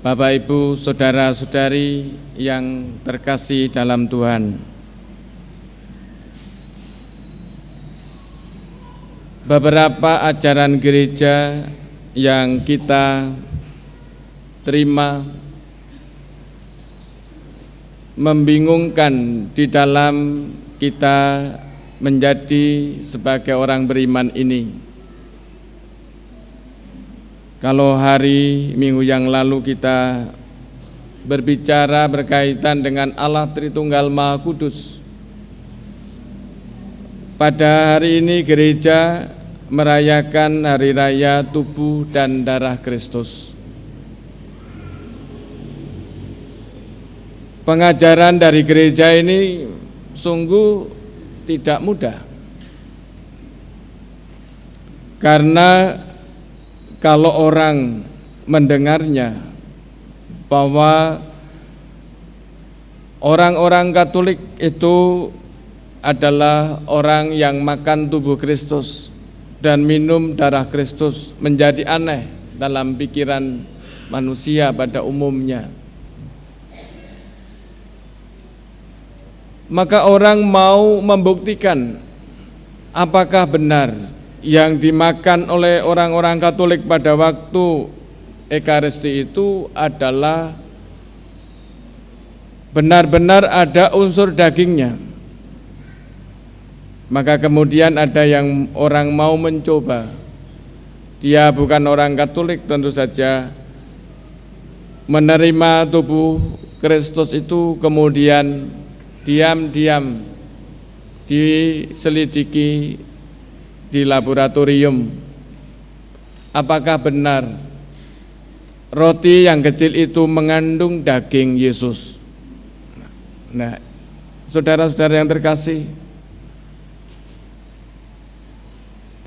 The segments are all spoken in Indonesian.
Bapak, Ibu, saudara-saudari yang terkasih dalam Tuhan. Beberapa ajaran gereja yang kita terima membingungkan di dalam kita menjadi sebagai orang beriman ini. Kalau hari Minggu yang lalu kita berbicara berkaitan dengan Allah Tritunggal Maha Kudus, pada hari ini gereja merayakan hari raya tubuh dan darah Kristus. Pengajaran dari gereja ini sungguh tidak mudah, karena kalau orang mendengarnya bahwa orang-orang Katolik itu adalah orang yang makan tubuh Kristus dan minum darah Kristus, menjadi aneh dalam pikiran manusia pada umumnya. Maka orang mau membuktikan apakah benar yang dimakan oleh orang-orang Katolik pada waktu Ekaristi itu adalah benar-benar ada unsur dagingnya. Maka kemudian ada yang orang mau mencoba. Dia bukan orang Katolik, tentu saja menerima tubuh Kristus itu, kemudian diam-diam diselidiki di laboratorium, apakah benar roti yang kecil itu mengandung daging Yesus. Nah, saudara-saudara yang terkasih,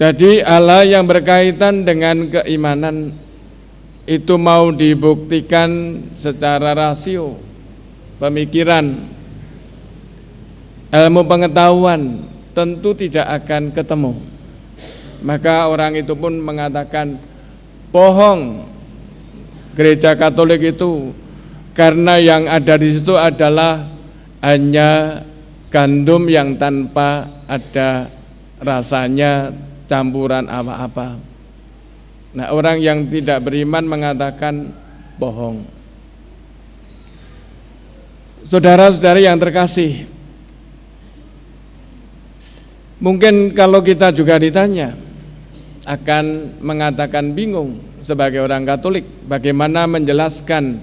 jadi hal yang berkaitan dengan keimanan itu mau dibuktikan secara rasio, pemikiran, ilmu pengetahuan, tentu tidak akan ketemu. Maka orang itu pun mengatakan bohong gereja Katolik itu, karena yang ada di situ adalah hanya gandum yang tanpa ada rasanya, campuran apa-apa. Nah, orang yang tidak beriman mengatakan bohong. Saudara-saudari yang terkasih, mungkin kalau kita juga ditanya akan mengatakan bingung sebagai orang Katolik bagaimana menjelaskan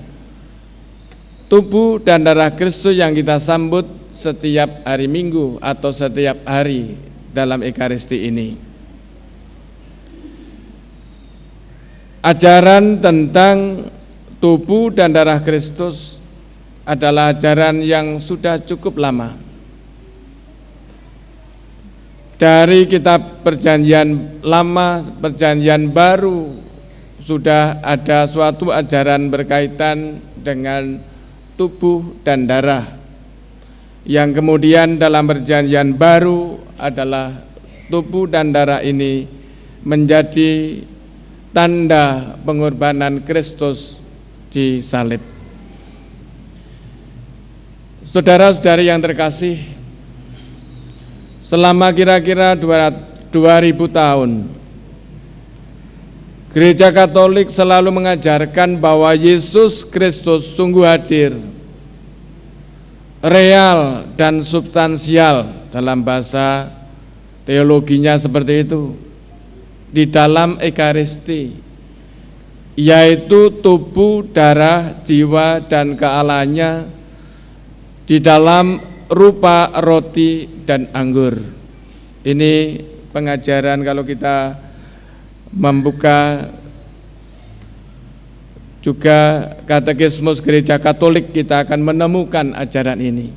tubuh dan darah Kristus yang kita sambut setiap hari Minggu atau setiap hari dalam Ekaristi ini. Ajaran tentang tubuh dan darah Kristus adalah ajaran yang sudah cukup lama. Dari kitab Perjanjian Lama, Perjanjian Baru, sudah ada suatu ajaran berkaitan dengan tubuh dan darah, yang kemudian dalam Perjanjian Baru adalah tubuh dan darah ini menjadi tanda pengorbanan Kristus di salib. Saudara-saudari yang terkasih, selama kira-kira 2000 tahun, Gereja Katolik selalu mengajarkan bahwa Yesus Kristus sungguh hadir, real dan substansial, dalam bahasa teologinya seperti itu, di dalam Ekaristi, yaitu tubuh, darah, jiwa, dan kealahannya di dalam rupa roti dan anggur. Ini pengajaran kalau kita membuka juga Katekismus Gereja Katolik, kita akan menemukan ajaran ini.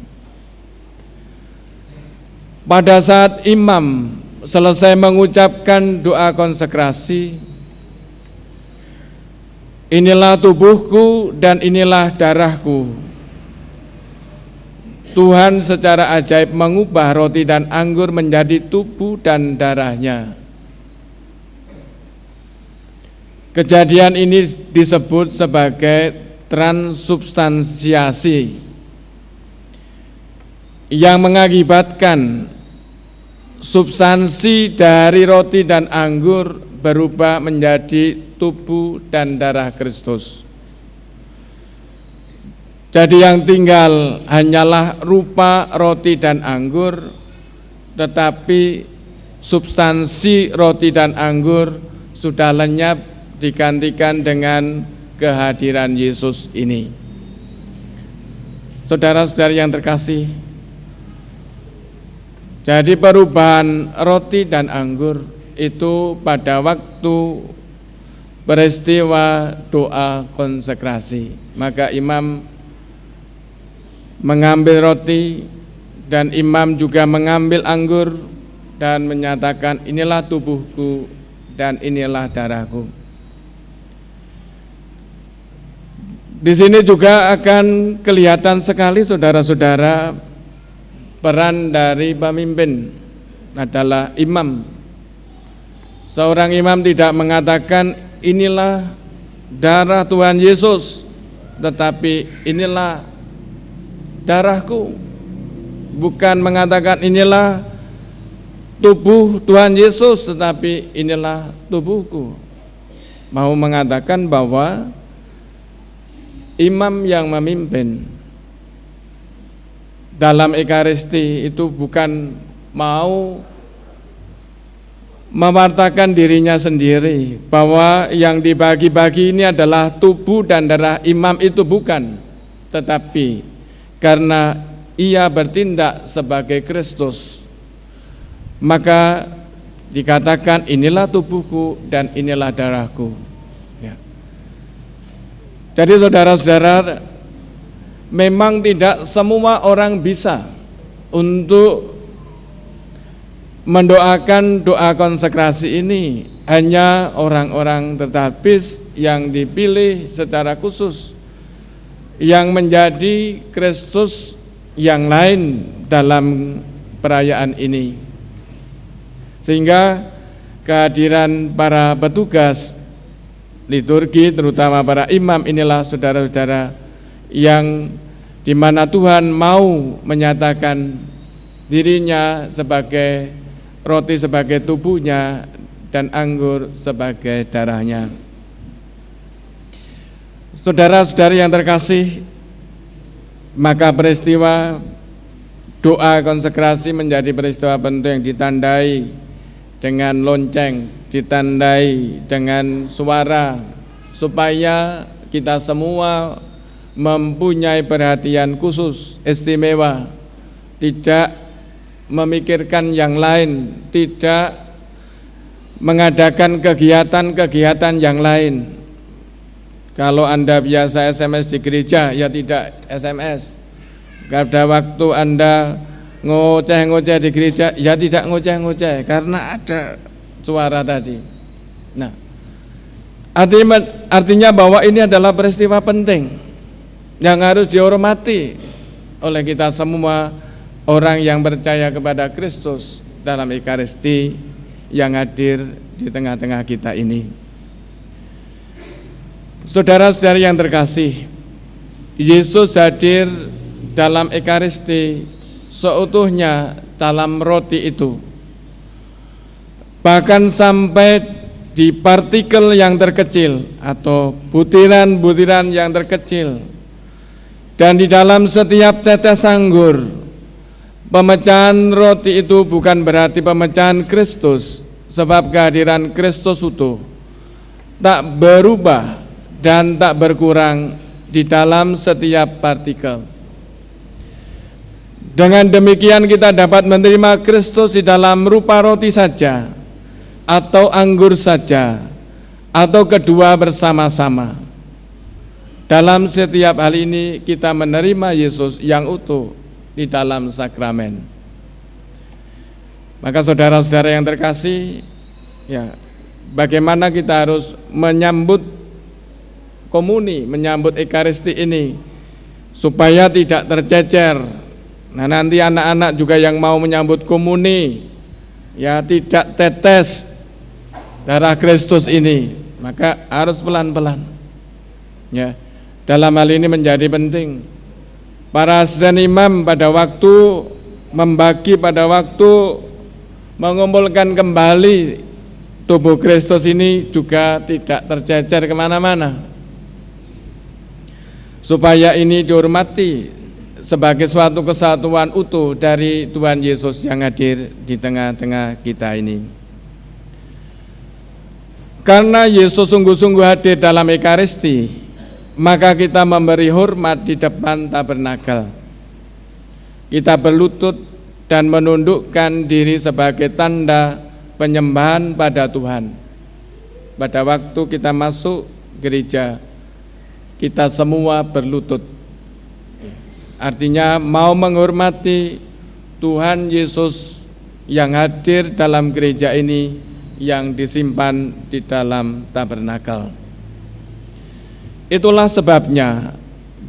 Pada saat imam selesai mengucapkan doa konsekrasi, inilah tubuhku dan inilah darahku, Tuhan secara ajaib mengubah roti dan anggur menjadi tubuh dan darahnya. Kejadian ini disebut sebagai transubstansiasi yang mengakibatkan substansi dari roti dan anggur berubah menjadi tubuh dan darah Kristus. Jadi yang tinggal hanyalah rupa roti dan anggur, tetapi substansi roti dan anggur sudah lenyap digantikan dengan kehadiran Yesus ini. Saudara-saudari yang terkasih, jadi perubahan roti dan anggur itu pada waktu peristiwa doa konsekrasi. Maka imam mengambil roti dan imam juga mengambil anggur dan menyatakan, inilah tubuhku dan inilah darahku. Di sini juga akan kelihatan sekali saudara-saudara peran dari pemimpin adalah imam. Seorang imam tidak mengatakan inilah darah Tuhan Yesus, tetapi inilah darahku. Bukan mengatakan inilah tubuh Tuhan Yesus, tetapi inilah tubuhku. Mau mengatakan bahwa imam yang memimpin dalam Ekaristi itu bukan mau mewartakan dirinya sendiri, bahwa yang dibagi-bagi ini adalah tubuh dan darah imam, itu bukan. Tetapi karena ia bertindak sebagai Kristus, maka dikatakan inilah tubuhku dan inilah darahku. Ya. Jadi saudara-saudara, memang tidak semua orang bisa untuk mendoakan doa konsekrasi ini. Hanya orang-orang tertapis yang dipilih secara khusus, yang menjadi Kristus yang lain dalam perayaan ini. Sehingga kehadiran para petugas liturgi, terutama para imam, inilah saudara-saudara yang dimana Tuhan mau menyatakan dirinya sebagai roti sebagai tubuhnya dan anggur sebagai darahnya. Saudara-saudari yang terkasih, maka peristiwa doa konsekrasi menjadi peristiwa penting, ditandai dengan lonceng, ditandai dengan suara, supaya kita semua mempunyai perhatian khusus, istimewa, tidak memikirkan yang lain, tidak mengadakan kegiatan-kegiatan yang lain. Kalau Anda biasa SMS di gereja, ya tidak SMS. Pada waktu Anda ngoceh-ngoceh di gereja, ya tidak ngoceh-ngoceh, karena ada suara tadi. Nah, artinya bahwa ini adalah peristiwa penting yang harus dihormati oleh kita semua orang yang percaya kepada Kristus dalam Ekaristi yang hadir di tengah-tengah kita ini. Saudara-saudari yang terkasih, Yesus hadir dalam Ekaristi seutuhnya dalam roti itu, bahkan sampai di partikel yang terkecil atau butiran-butiran yang terkecil. Dan di dalam setiap tetes anggur, pemecahan roti itu bukan berarti pemecahan Kristus, sebab kehadiran Kristus utuh tak berubah dan tak berkurang di dalam setiap partikel. Dengan demikian kita dapat menerima Kristus di dalam rupa roti saja, atau anggur saja, atau kedua bersama-sama. Dalam setiap hal ini kita menerima Yesus yang utuh di dalam sakramen. Maka saudara-saudara yang terkasih, ya, bagaimana kita harus menyambut komuni, menyambut Ekaristi ini supaya tidak tercecer. Nah, nanti anak-anak juga yang mau menyambut komuni, ya, tidak tetes darah Kristus ini, maka harus pelan-pelan, ya, dalam hal ini menjadi penting. Para asisten imam pada waktu membagi, pada waktu mengumpulkan kembali tubuh Kristus ini juga tidak tercecer kemana-mana, supaya ini dihormati sebagai suatu kesatuan utuh dari Tuhan Yesus yang hadir di tengah-tengah kita ini. Karena Yesus sungguh-sungguh hadir dalam Ekaristi, maka kita memberi hormat di depan tabernakel. Kita berlutut dan menundukkan diri sebagai tanda penyembahan pada Tuhan. Pada waktu kita masuk gereja, kita semua berlutut. Artinya mau menghormati Tuhan Yesus yang hadir dalam gereja ini, yang disimpan di dalam tabernakel. Itulah sebabnya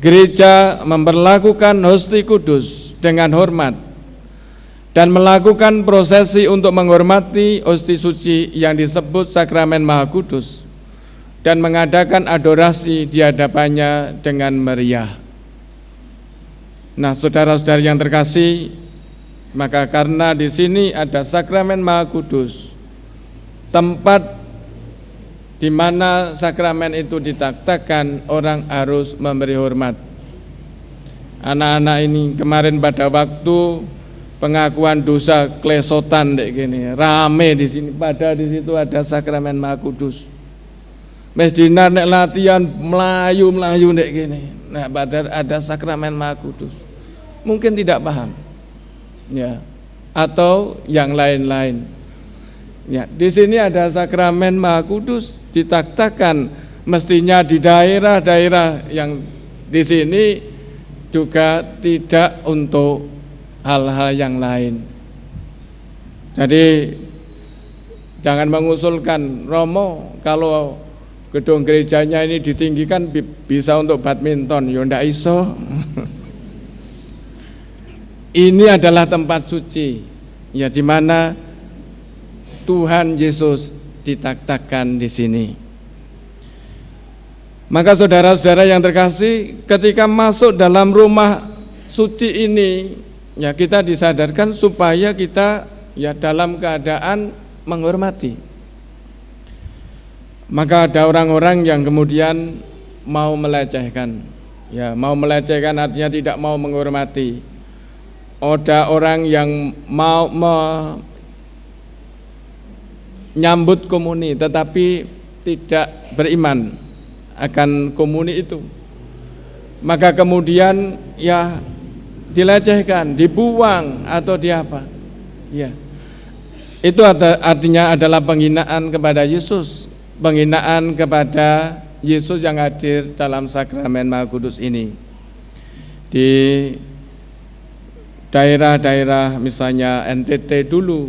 gereja memperlakukan hosti kudus dengan hormat dan melakukan prosesi untuk menghormati hosti suci yang disebut sakramen Maha Kudus, dan mengadakan adorasi di hadapannya dengan meriah. Nah, saudara-saudari yang terkasih, maka karena di sini ada sakramen Maha Kudus, tempat di mana sakramen itu ditaktakan, orang harus memberi hormat. Anak-anak ini kemarin pada waktu pengakuan dosa klesotan dek gini, rame di sini, pada di situ ada sakramen Maha Kudus. Mes dinar nek latihan melayu dek gini. Nah, pada ada sakramen Maha Kudus. Mungkin tidak paham, ya, atau yang lain-lain. Ya, di sini ada sakramen Maha Kudus ditaktakan, mestinya di daerah-daerah yang di sini juga tidak untuk hal-hal yang lain. Jadi jangan mengusulkan, Romo, kalau gedung gerejanya ini ditinggikan bisa untuk badminton, ya ndak iso. Ini adalah tempat suci, ya, di mana Tuhan Yesus ditaktakan di sini. Maka saudara-saudara yang terkasih, ketika masuk dalam rumah suci ini, ya, kita disadarkan supaya kita, ya, dalam keadaan menghormati. Maka ada orang-orang yang kemudian mau melecehkan, ya, mau melecehkan artinya tidak mau menghormati. Ada orang yang mau menyambut komuni tetapi tidak beriman akan komuni itu, maka kemudian, ya, dilecehkan, dibuang atau diapa, ya, itu artinya adalah penghinaan kepada Yesus, penghinaan kepada Yesus yang hadir dalam sakramen Maha Kudus ini. Di daerah-daerah misalnya NTT dulu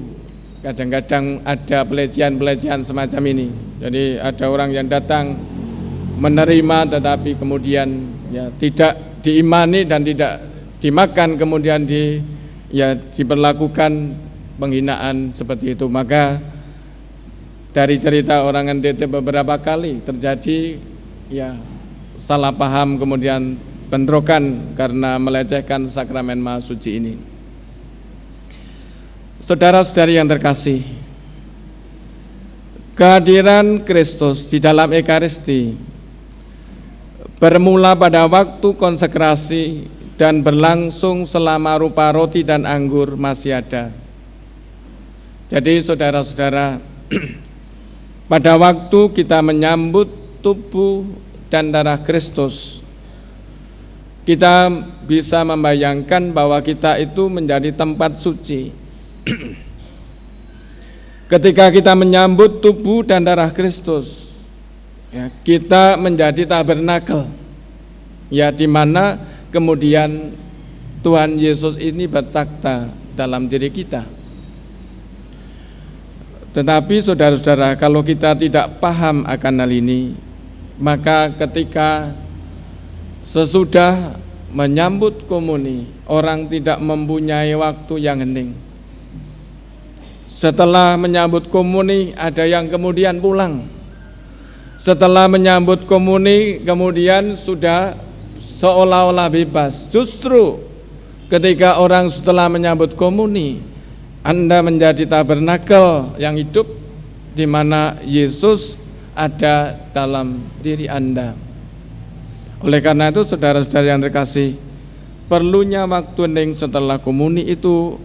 kadang-kadang ada pelecehan-pelecehan semacam ini. Jadi ada orang yang datang menerima tetapi kemudian, ya, tidak diimani dan tidak dimakan, kemudian diperlakukan penghinaan seperti itu. Maka dari cerita orang NTT beberapa kali terjadi, ya, salah paham, kemudian bentrokan karena melecehkan sakramen Maha Suci ini. Saudara-saudari yang terkasih, kehadiran Kristus di dalam Ekaristi bermula pada waktu konsekrasi dan berlangsung selama rupa roti dan anggur masih ada. Jadi saudara-saudara, pada waktu kita menyambut tubuh dan darah Kristus, kita bisa membayangkan bahwa kita itu menjadi tempat suci. Ketika kita menyambut tubuh dan darah Kristus, ya, kita menjadi tabernakel, ya, di mana kemudian Tuhan Yesus ini bertakhta dalam diri kita. Tetapi saudara-saudara, kalau kita tidak paham akan hal ini, maka ketika sesudah menyambut komuni, orang tidak mempunyai waktu yang hening. Setelah menyambut komuni, ada yang kemudian pulang. setelah menyambut komuni kemudian sudah seolah-olah bebas. Justru ketika orang setelah menyambut komuni, Anda menjadi tabernakel yang hidup di mana Yesus ada dalam diri Anda. Oleh karena itu saudara-saudara yang terkasih, perlunya waktu hening setelah komuni itu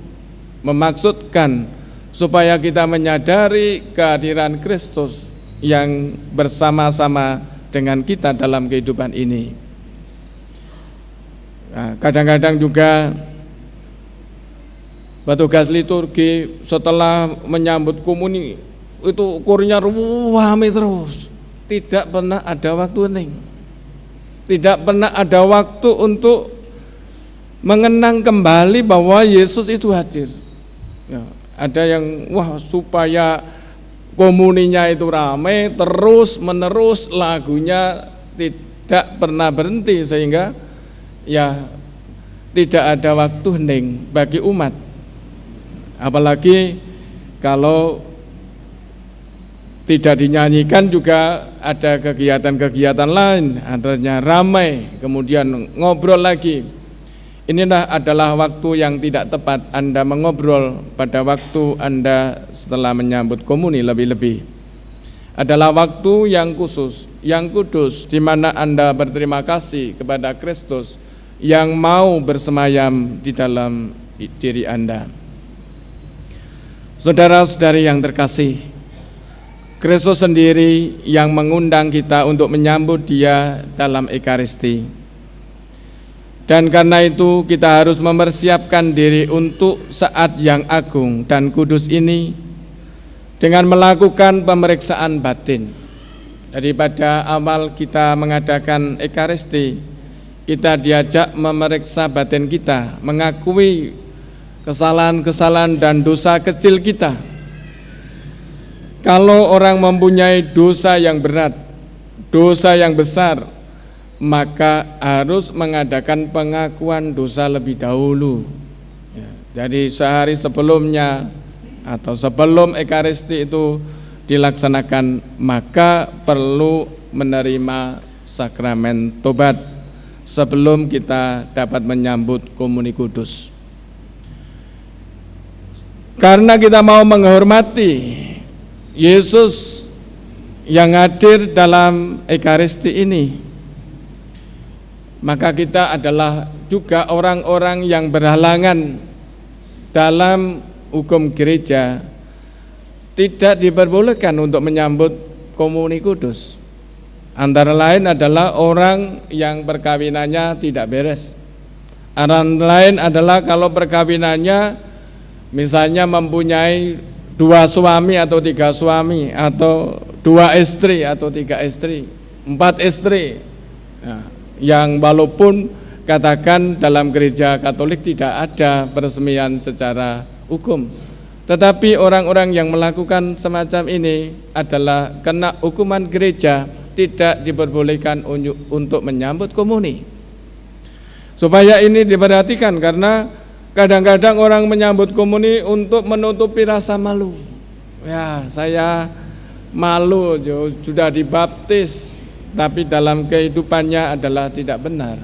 memaksudkan supaya kita menyadari kehadiran Kristus yang bersama-sama dengan kita dalam kehidupan ini. Nah, kadang-kadang juga petugas liturgi setelah menyambut komuni itu ukurnya rame terus, tidak pernah ada waktu hening, tidak pernah ada waktu untuk mengenang kembali bahwa Yesus itu hadir. Ya, ada yang supaya komuninya itu ramai terus menerus, lagunya tidak pernah berhenti sehingga ya tidak ada waktu hening bagi umat. Apalagi kalau tidak dinyanyikan juga ada kegiatan-kegiatan lain, antaranya ramai, kemudian ngobrol lagi. Inilah adalah waktu yang tidak tepat Anda mengobrol pada waktu Anda setelah menyambut komuni. Lebih-lebih adalah waktu yang khusus, yang kudus, di mana Anda berterima kasih kepada Kristus yang mau bersemayam di dalam diri Anda. Saudara-saudari yang terkasih, Kristus sendiri yang mengundang kita untuk menyambut Dia dalam Ekaristi. Dan karena itu kita harus mempersiapkan diri untuk saat yang agung dan kudus ini dengan melakukan pemeriksaan batin. Jadi pada awal kita mengadakan Ekaristi, kita diajak memeriksa batin kita, mengakui kesalahan-kesalahan dan dosa kecil kita. Kalau orang mempunyai dosa yang berat, dosa yang besar, maka harus mengadakan pengakuan dosa lebih dahulu. Ya, jadi sehari sebelumnya atau sebelum Ekaristi itu dilaksanakan, maka perlu menerima sakramen tobat sebelum kita dapat menyambut komuni kudus. Karena kita mau menghormati Yesus yang hadir dalam Ekaristi ini, maka kita adalah juga orang-orang yang berhalangan dalam hukum gereja, tidak diperbolehkan untuk menyambut komuni kudus. Antara lain adalah orang yang perkawinannya tidak beres. Antara lain adalah kalau perkawinannya misalnya mempunyai 2 suami atau 3 suami, atau 2 istri atau 3 istri, 4 istri. Nah, yang walaupun katakan dalam gereja Katolik tidak ada peresmian secara hukum, tetapi orang-orang yang melakukan semacam ini adalah kena hukuman gereja, tidak diperbolehkan untuk menyambut komuni. Supaya ini diperhatikan, karena kadang-kadang orang menyambut komuni untuk menutupi rasa malu. Ya, saya malu, sudah dibaptis, tapi dalam kehidupannya adalah tidak benar.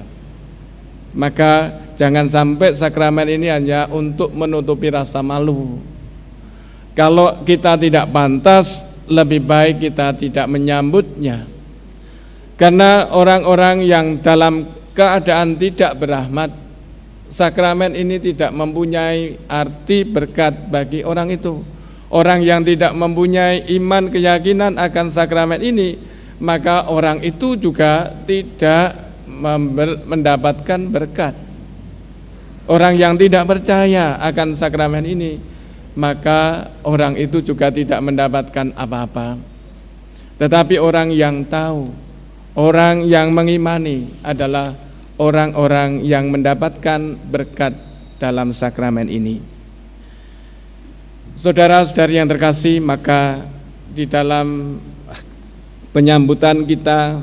Maka jangan sampai sakramen ini hanya untuk menutupi rasa malu. Kalau kita tidak pantas, lebih baik kita tidak menyambutnya. Karena orang-orang yang dalam keadaan tidak berahmat, sakramen ini tidak mempunyai arti berkat bagi orang itu. Orang yang tidak mempunyai iman keyakinan akan sakramen ini, maka orang itu juga tidak mendapatkan berkat. Orang yang tidak percaya akan sakramen ini, maka orang itu juga tidak mendapatkan apa-apa. Tetapi orang yang tahu, orang yang mengimani adalah orang-orang yang mendapatkan berkat dalam sakramen ini. Saudara-saudari yang terkasih, maka di dalam penyambutan kita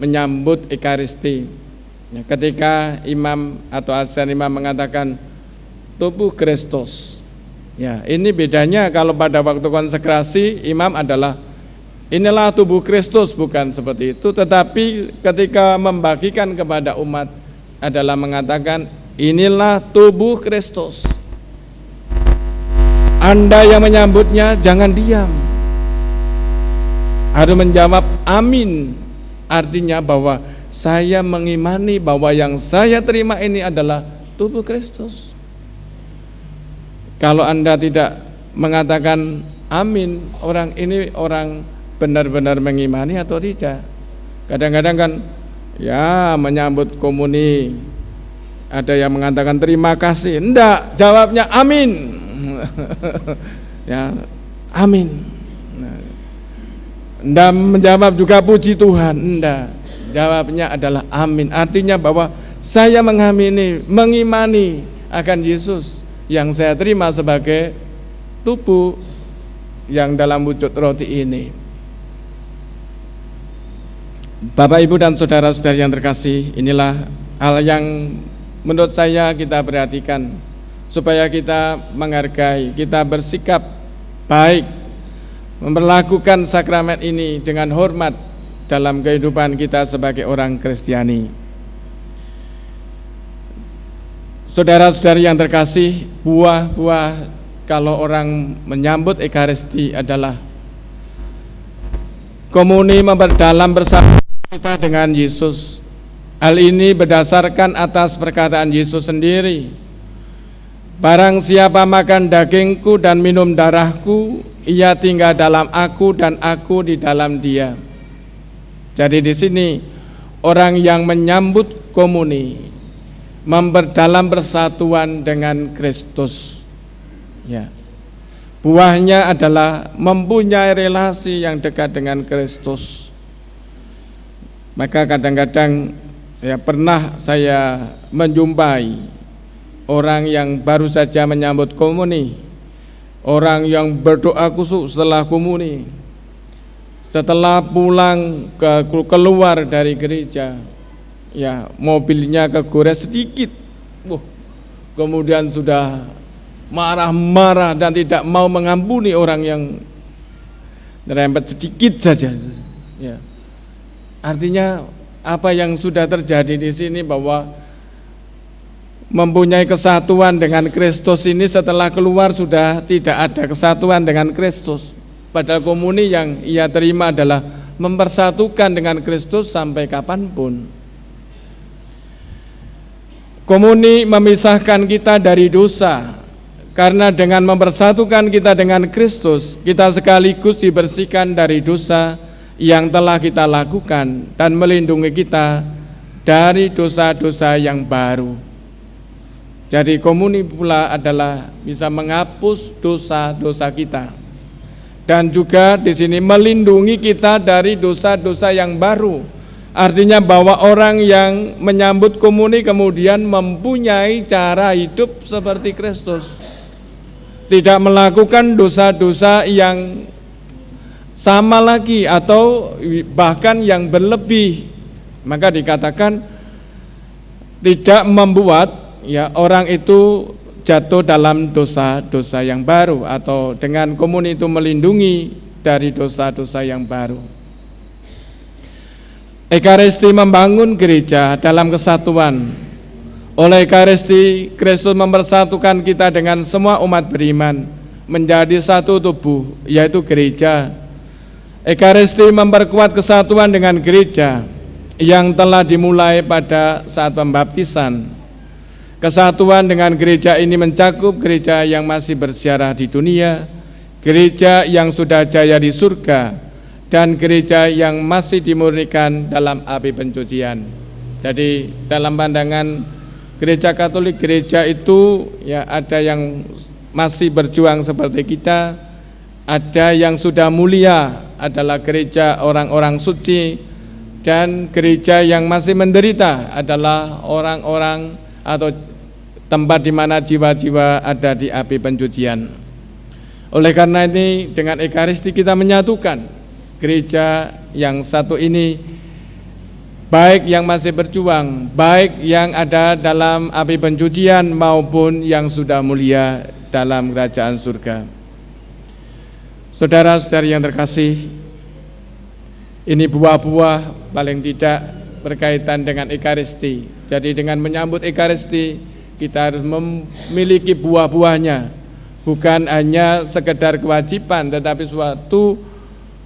menyambut Ekaristi, ketika imam atau asian imam mengatakan tubuh Kristus, ya ini bedanya. Kalau pada waktu konsekrasi imam adalah inilah tubuh Kristus, bukan seperti itu, tetapi ketika membagikan kepada umat adalah mengatakan inilah tubuh Kristus. Anda yang menyambutnya jangan diam, harus menjawab amin, artinya bahwa saya mengimani bahwa yang saya terima ini adalah tubuh Kristus. Kalau Anda tidak mengatakan amin, orang ini orang benar-benar mengimani atau tidak. Kadang-kadang kan ya menyambut komuni, ada yang mengatakan terima kasih, enggak, jawabnya amin. Ya, amin. Enggak menjawab juga puji Tuhan, enggak, jawabnya adalah amin. Artinya bahwa saya mengimani akan Yesus yang saya terima sebagai tubuh yang dalam wujud roti ini. Bapak, Ibu, dan saudara-saudari yang terkasih, inilah hal yang menurut saya kita perhatikan supaya kita menghargai, kita bersikap baik, memperlakukan sakramen ini dengan hormat dalam kehidupan kita sebagai orang Kristiani. Saudara-saudari yang terkasih, buah-buah kalau orang menyambut Ekaristi adalah komuni memperdalam bersama kita dengan Yesus. Hal ini berdasarkan atas perkataan Yesus sendiri. Barang siapa makan dagingku dan minum darahku, ia tinggal dalam aku dan aku di dalam dia. Jadi di sini orang yang menyambut komuni memperdalam persatuan dengan Kristus. Ya. Buahnya adalah mempunyai relasi yang dekat dengan Kristus. Maka kadang-kadang ya pernah saya menjumpai orang yang baru saja menyambut komuni, orang yang berdoa khusyuk setelah komuni, setelah pulang keluar dari gereja, ya mobilnya kegores sedikit, kemudian sudah marah-marah dan tidak mau mengampuni orang yang nyerempet sedikit saja. Ya. Artinya apa yang sudah terjadi di sini bahwa mempunyai kesatuan dengan Kristus ini setelah keluar sudah tidak ada kesatuan dengan Kristus. Padahal komuni yang ia terima adalah mempersatukan dengan Kristus sampai kapanpun. Komuni memisahkan kita dari dosa, karena dengan mempersatukan kita dengan Kristus, kita sekaligus dibersihkan dari dosa yang telah kita lakukan dan melindungi kita dari dosa-dosa yang baru. Jadi komuni pula adalah bisa menghapus dosa-dosa kita dan juga di sini melindungi kita dari dosa-dosa yang baru. Artinya bahwa orang yang menyambut komuni kemudian mempunyai cara hidup seperti Kristus, tidak melakukan dosa-dosa yang sama lagi atau bahkan yang berlebih. Maka dikatakan tidak membuat ya orang itu jatuh dalam dosa-dosa yang baru, atau dengan komuni itu melindungi dari dosa-dosa yang baru. Ekaristi membangun gereja dalam kesatuan. Oleh Ekaristi, Kristus mempersatukan kita dengan semua umat beriman menjadi satu tubuh, yaitu gereja. Ekaristi memperkuat kesatuan dengan gereja yang telah dimulai pada saat pembaptisan. Kesatuan dengan gereja ini mencakup gereja yang masih bersiarah di dunia, gereja yang sudah jaya di surga, dan gereja yang masih dimurnikan dalam api pencucian. Jadi dalam pandangan gereja Katolik, gereja itu ya ada yang masih berjuang seperti kita, ada yang sudah mulia adalah gereja orang-orang suci, dan gereja yang masih menderita adalah orang-orang atau tempat di mana jiwa-jiwa ada di api pencucian. Oleh karena ini dengan Ekaristi kita menyatukan gereja yang satu ini, baik yang masih berjuang, baik yang ada dalam api pencucian maupun yang sudah mulia dalam kerajaan surga. Saudara-saudari yang terkasih, Ini buah-buah paling tidak berkaitan dengan Ekaristi. Jadi dengan menyambut Ekaristi kita harus memiliki buah-buahnya, bukan hanya sekedar kewajiban, tetapi suatu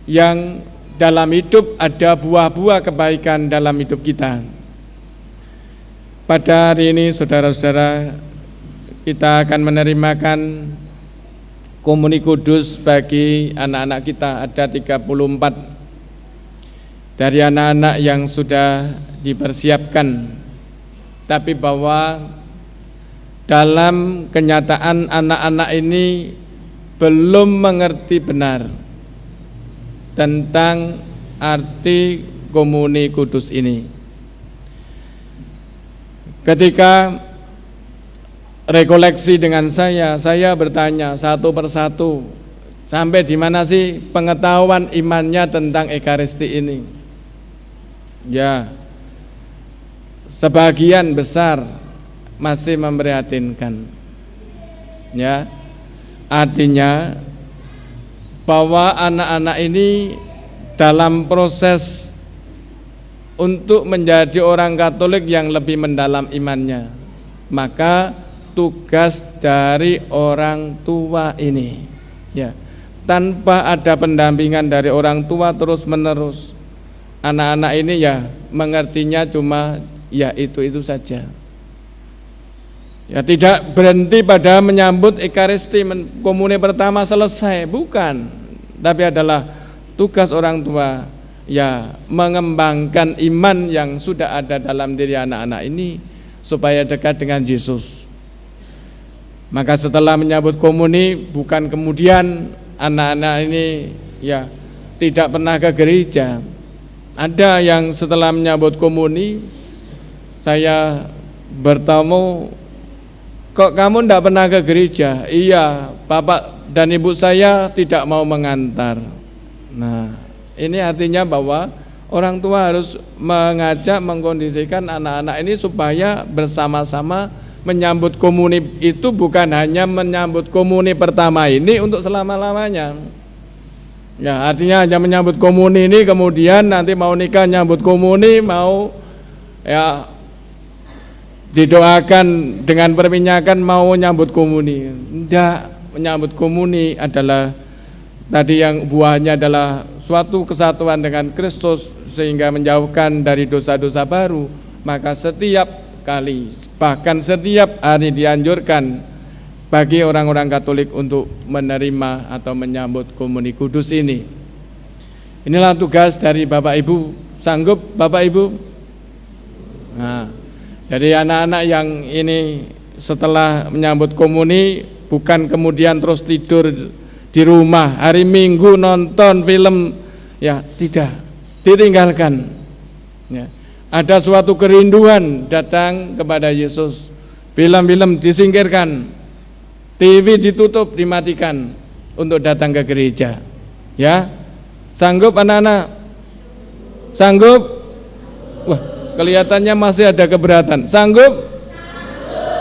yang dalam hidup ada buah-buah kebaikan dalam hidup kita. Pada hari ini saudara-saudara, kita akan menerimakan komuni kudus bagi anak-anak kita. Ada 34 dari anak-anak yang sudah dipersiapkan, tapi bahwa dalam kenyataan anak-anak ini belum mengerti benar tentang arti komuni kudus ini. Ketika rekoleksi dengan saya bertanya satu persatu, sampai di mana sih pengetahuan imannya tentang Ekaristi ini? Ya, sebagian besar masih memprihatinkan. Ya, artinya bahwa anak-anak ini dalam proses untuk menjadi orang Katolik yang lebih mendalam imannya, maka tugas dari orang tua ini, ya, tanpa ada pendampingan dari orang tua terus menerus, anak-anak ini ya mengertinya cuma ya itu saja. Ya, tidak berhenti pada menyambut Ekaristi komuni pertama selesai, bukan, tapi adalah tugas orang tua ya mengembangkan iman yang sudah ada dalam diri anak-anak ini supaya dekat dengan Yesus. Maka setelah menyambut komuni, bukan kemudian anak-anak ini ya tidak pernah ke gereja. Ada yang setelah menyambut komuni, saya bertemu, kok kamu tidak pernah ke gereja? Iya, bapak dan ibu saya tidak mau mengantar. Nah, ini artinya bahwa orang tua harus mengajak, mengkondisikan anak-anak ini supaya bersama-sama menyambut komuni itu, bukan hanya menyambut komuni pertama ini untuk selama-lamanya. Ya, artinya hanya menyambut komuni ini, kemudian nanti mau nikah nyambut komuni, mau ya didoakan dengan perminyakan mau nyambut komuni. Tidak, menyambut komuni adalah tadi yang buahnya adalah suatu kesatuan dengan Kristus sehingga menjauhkan dari dosa-dosa baru. Maka setiap kali, bahkan setiap hari dianjurkan bagi orang-orang Katolik untuk menerima atau menyambut komuni kudus ini. Inilah tugas dari Bapak Ibu. Sanggup Bapak Ibu? Nah, jadi anak-anak yang ini setelah menyambut komuni bukan kemudian terus tidur di rumah, hari Minggu nonton film, ya tidak, ditinggalkan. Ya. Ada suatu kerinduan datang kepada Yesus. Film-film disingkirkan, TV ditutup, dimatikan untuk datang ke gereja. Ya, sanggup anak-anak? Sanggup? Wah, kelihatannya masih ada keberatan. Sanggup?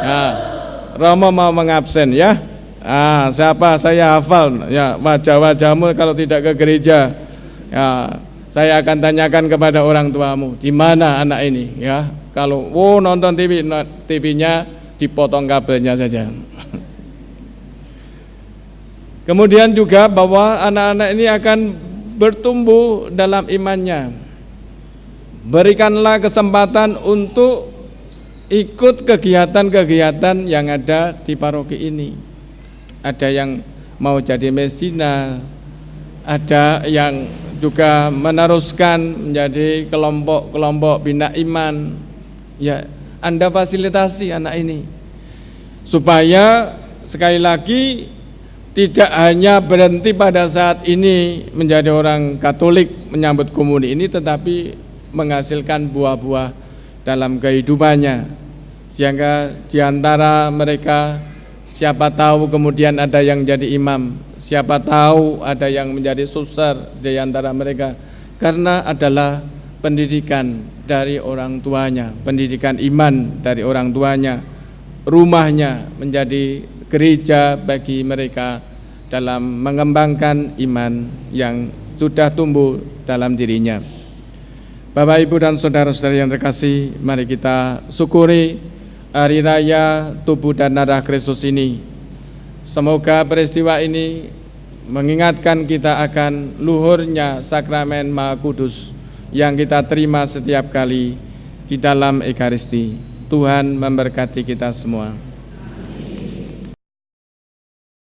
Nah, Romo mau mengabsen ya. Siapa? Saya hafal. Ya, wajah-wajahmu kalau tidak ke gereja. Ya, saya akan tanyakan kepada orang tuamu, di mana anak ini? Ya, kalau nonton TV, TV-nya dipotong kabelnya saja. Kemudian juga bahwa anak-anak ini akan bertumbuh dalam imannya. Berikanlah kesempatan untuk ikut kegiatan-kegiatan yang ada di paroki ini. Ada yang mau jadi mesina, ada yang juga meneruskan menjadi kelompok-kelompok bina iman. Ya, Anda fasilitasi anak ini supaya sekali lagi tidak hanya berhenti pada saat ini menjadi orang Katolik menyambut komuni ini, tetapi menghasilkan buah-buah dalam kehidupannya, sehingga diantara mereka siapa tahu kemudian ada yang jadi imam, siapa tahu ada yang menjadi suster di antara mereka, karena adalah pendidikan dari orang tuanya, pendidikan iman dari orang tuanya. Rumahnya menjadi gereja bagi mereka dalam mengembangkan iman yang sudah tumbuh dalam dirinya. Bapak, Ibu, dan saudara-saudari yang terkasih, mari kita syukuri hari raya tubuh dan darah Kristus ini. Semoga peristiwa ini mengingatkan kita akan luhurnya sakramen Maha Kudus yang kita terima setiap kali di dalam Ekaristi. Tuhan memberkati kita semua.